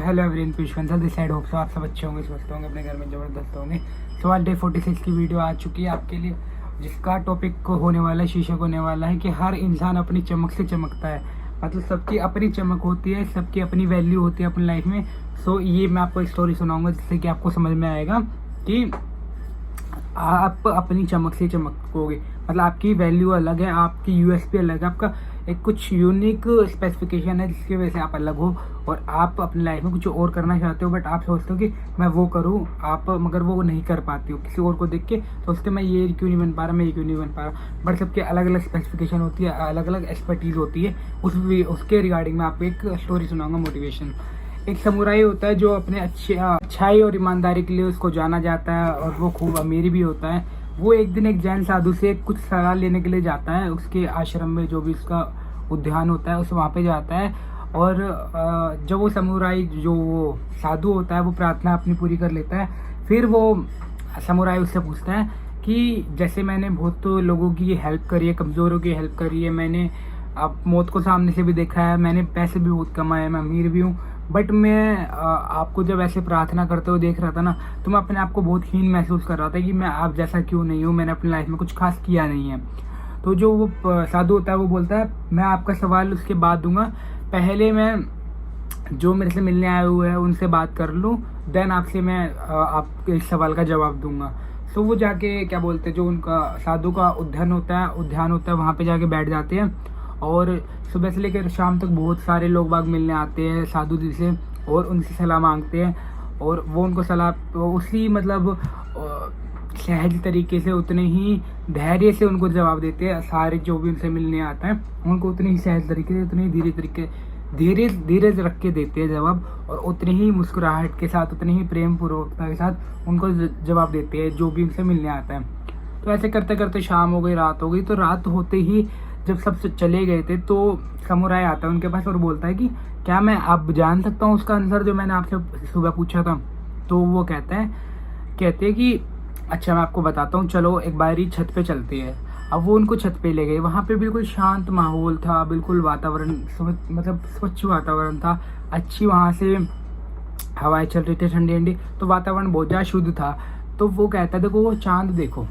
Hello everyone, Piyush Kansal this side. Hope so आप सब अच्छे होंगे, स्वस्थ होंगे, अपने घर में ज़बरदस्त होंगे। तो आज डे 46 की वीडियो आ चुकी है आपके लिए, जिसका टॉपिक को होने वाला है, शीर्षक होने वाला है कि हर इंसान अपनी चमक से चमकता है। मतलब सबकी अपनी चमक होती है, सबकी अपनी वैल्यू होती है अपनी लाइफ में। सो ये मैं आपको एक स्टोरी सुनाऊंगा जिससे कि आपको समझ में आएगा कि आप अपनी चमक से चमकोगे। मतलब आपकी वैल्यू अलग है, आपकी यूएसपी अलग है, आपका एक कुछ यूनिक स्पेसिफिकेशन है जिसकी वजह से आप अलग हो और आप अपनी लाइफ में कुछ और करना चाहते हो। बट आप सोचते हो कि मैं वो करूं, आप मगर वो नहीं कर पाते हो। किसी और को देख के सोचते मैं ये क्यों नहीं बन पा रहा, मैं ये क्यों नहीं बन पा रहा। बट सबके अलग अलग स्पेसिफिकेशन होती है, अलग अलग एक्सपर्टीज होती है। उसके रिगार्डिंग मैं आपको एक स्टोरी सुनाऊंगा, मोटिवेशन। एक समुराई होता है जो अपने अच्छाई और ईमानदारी के लिए उसको जाना जाता है और वो खूब अमीर भी होता है। वो एक दिन एक जैन साधु से कुछ सलाह लेने के लिए जाता है। उसके आश्रम में जो भी उसका उद्यान होता है उस वहाँ पे जाता है। और जब वो समुराई जो वो साधु होता है वो प्रार्थना अपनी पूरी कर लेता है। फिर वो समुराई उससे पूछता है कि जैसे मैंने बहुत लोगों की हेल्प करी है, कमज़ोरों की हेल्प करी है, मैंने अब मौत को सामने से भी देखा है, मैंने पैसे भी बहुत कमाए, मैं अमीर भी हूँ। बट मैं आपको जब ऐसे प्रार्थना करते हुए देख रहा था ना, तो मैं अपने आप को बहुत हीन महसूस कर रहा था कि मैं आप जैसा क्यों नहीं हूँ, मैंने अपनी लाइफ में कुछ खास किया नहीं है। तो जो वो साधु होता है वो बोलता है मैं आपका सवाल उसके बाद दूंगा, पहले मैं जो मेरे से मिलने आए हुए हैं उनसे बात कर लूँ, देन आपसे मैं आपके इस सवाल का जवाब दूंगा। तो वो जाके क्या बोलते हैं, जो उनका साधु का उद्यान होता है वहाँ पे जाके बैठ जाते हैं। और सुबह से लेकर शाम तक बहुत सारे लोग बाग मिलने आते हैं साधु जी से और उनसे सलाह मांगते हैं। और वो उनको सलाह उसी मतलब सहज तरीके से, उतने ही धैर्य से उनको जवाब देते हैं। सारे जो भी उनसे मिलने आता है उनको उतने ही सहज तरीके से, उतने ही धीरे रख के देते हैं जवाब, और उतने ही मुस्कुराहट के साथ, उतने ही प्रेम पूर्वकता के साथ उनको जवाब देते हैं जो भी उनसे मिलने आता है। तो ऐसे करते करते शाम हो गई, रात हो गई। तो रात होते ही जब सब चले गए थे तो समुराई आता है उनके पास और बोलता है कि क्या मैं अब जान सकता हूँ उसका आंसर जो मैंने आपसे सुबह पूछा था। तो वो कहते हैं कि अच्छा मैं आपको बताता हूँ, चलो एक बारी छत पे चलती है। अब वो उनको छत पे ले गए। वहाँ पे बिल्कुल शांत माहौल था, बिल्कुल वातावरण मतलब स्वच्छ वातावरण था, अच्छी वहाँ से हवाएं चल रही थी ठंडी ठंडी, तो वातावरण बहुत ज़्यादा शुद्ध था। तो वो कहता है देखो वो चांद देखो,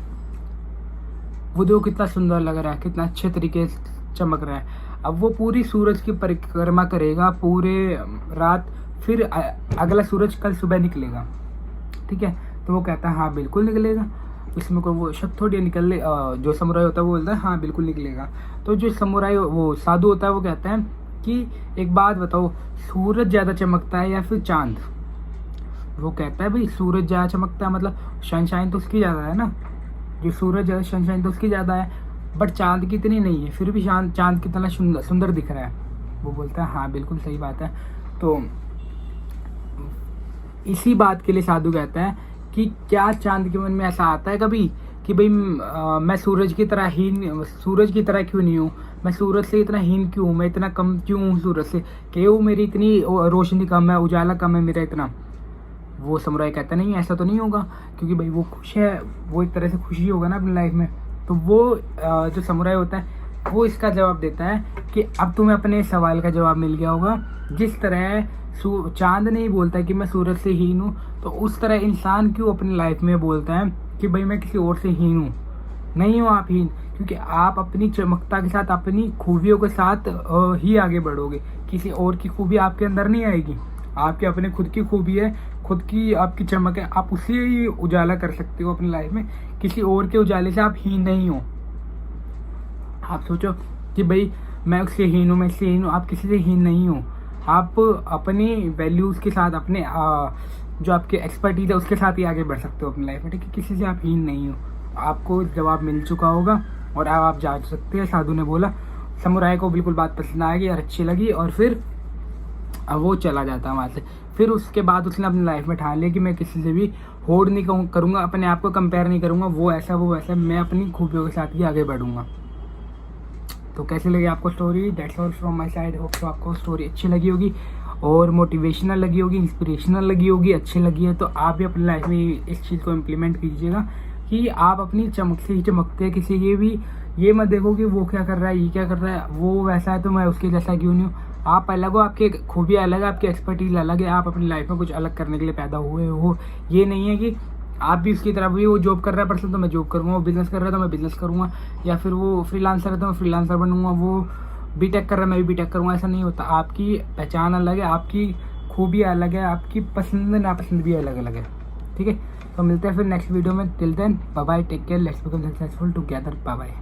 वो देखो कितना सुंदर लग रहा है, कितना अच्छे तरीके से चमक रहा है। अब वो पूरी सूरज की परिक्रमा करेगा पूरे रात, फिर अगला सूरज कल सुबह निकलेगा, ठीक है। तो वो कहता है हाँ बिल्कुल निकलेगा, इसमें कोई वो शक थोड़ी निकले। जो समुराई होता है वो बोलता है हाँ बिल्कुल निकलेगा। तो जो समुराई वो साधु होता है वो कहता है कि एक बात बताओ, सूरज ज़्यादा चमकता है या फिर चांद? वो कहता है भाई सूरज ज़्यादा चमकता है, मतलब सनशाइन तो उसकी ज़्यादा है ना, जो सूरज है सनशाइन तो उसकी ज़्यादा है, बट चांद की इतनी नहीं है, फिर भी चांद कितना सुंदर दिख रहा है। वो बोलता है हाँ बिल्कुल सही बात है। तो इसी बात के लिए साधु कहता है कि क्या चांद के मन में ऐसा आता है कभी कि भाई मैं सूरज की तरह क्यों नहीं हूँ, मैं सूरज से इतना हीन क्यों हूँ, मैं इतना कम क्यों हूँ सूरज से, क्यों मेरी इतनी रोशनी कम है, उजाला कम है मेरा इतना। वो समुराई कहता नहीं ऐसा तो नहीं होगा, क्योंकि भाई वो खुश है, वो एक तरह से खुशी होगा ना अपनी लाइफ में। तो वो जो समुराई होता है वो इसका जवाब देता है कि अब तुम्हें अपने सवाल का जवाब मिल गया होगा। जिस तरह चांद नहीं बोलता है कि मैं सूरज से हीन हूँ, तो उस तरह इंसान क्यों अपनी लाइफ में बोलता है कि भाई मैं किसी और से हीन हूँ। नहीं हो आप हीन, क्योंकि आप अपनी चमकता के साथ, अपनी खूबियों के साथ ही आगे बढ़ोगे। किसी और की खूबी आपके अंदर नहीं आएगी, आपके अपने खुद की खूबी है, खुद की आपकी चमक है, आप उसे ही उजाला कर सकते हो अपनी लाइफ में। किसी और के उजाले से आप हीन नहीं हो। आप सोचो कि भाई मैं उससे हीन हूँ, मैं इससे हीन हूँ, आप किसी से हीन नहीं हो। आप अपनी वैल्यूज़ के साथ, अपने जो आपके एक्सपर्टीज है उसके साथ ही आगे बढ़ सकते हो अपनी लाइफ में, ठीक है। किसी से आप हीन नहीं हो। आपको जवाब मिल चुका होगा और अब आप जा सकते हैं। साधु ने बोला, समुराई को बिल्कुल बात पसंद आ गई और अच्छी लगी, और फिर अब वो चला जाता है वहाँ से। फिर उसके बाद उसने अपनी लाइफ में ठान लिया कि मैं किसी से भी होड़ नहीं करूँगा, अपने आप को कंपेयर नहीं करूँगा, वो वैसा, मैं अपनी खूबियों के साथ ही आगे बढ़ूँगा। तो कैसी लगी आपको story? That's all from my side. Hope तो आपको स्टोरी अच्छी लगी होगी और मोटिवेशनल लगी होगी, इंस्पिरेशनल लगी होगी। अच्छी लगी है तो आप भी अपनी लाइफ में इस चीज़ को इम्प्लीमेंट कीजिएगा कि आप अपनी चमक से ही चमकते हैं। किसी के भी ये मत देखो कि वो क्या कर रहा है, ये क्या कर रहा है, वो वैसा है तो मैं उसके जैसा क्यों नहीं हूँ। आप अलग हो, आपकी खूबी अलग है, आपकी एक्सपर्टीज अलग है, आप अपनी लाइफ में कुछ अलग करने के लिए पैदा हुए हो। ये नहीं है कि आप भी उसकी तरफ भी, वो जॉब कर रहा है पर्सन तो मैं जॉब करूँगा, वो बिजनेस कर रहा है तो मैं बिजनेस करूँगा, या फिर वो फ्रीलांसर है तो मैं फ्रीलांसर बनूंगा, वो बीटेक कर रहा है मैं भी बीटेक करूँगा। ऐसा नहीं होता। आपकी पहचान अलग है, आपकी खूबी अलग है, आपकी पसंद नापसंद भी अलग अलग है। ठीक है, तो मिलते हैं फिर नेक्स्ट वीडियो में। Till then bye bye, take care, let's become successful together, bye bye.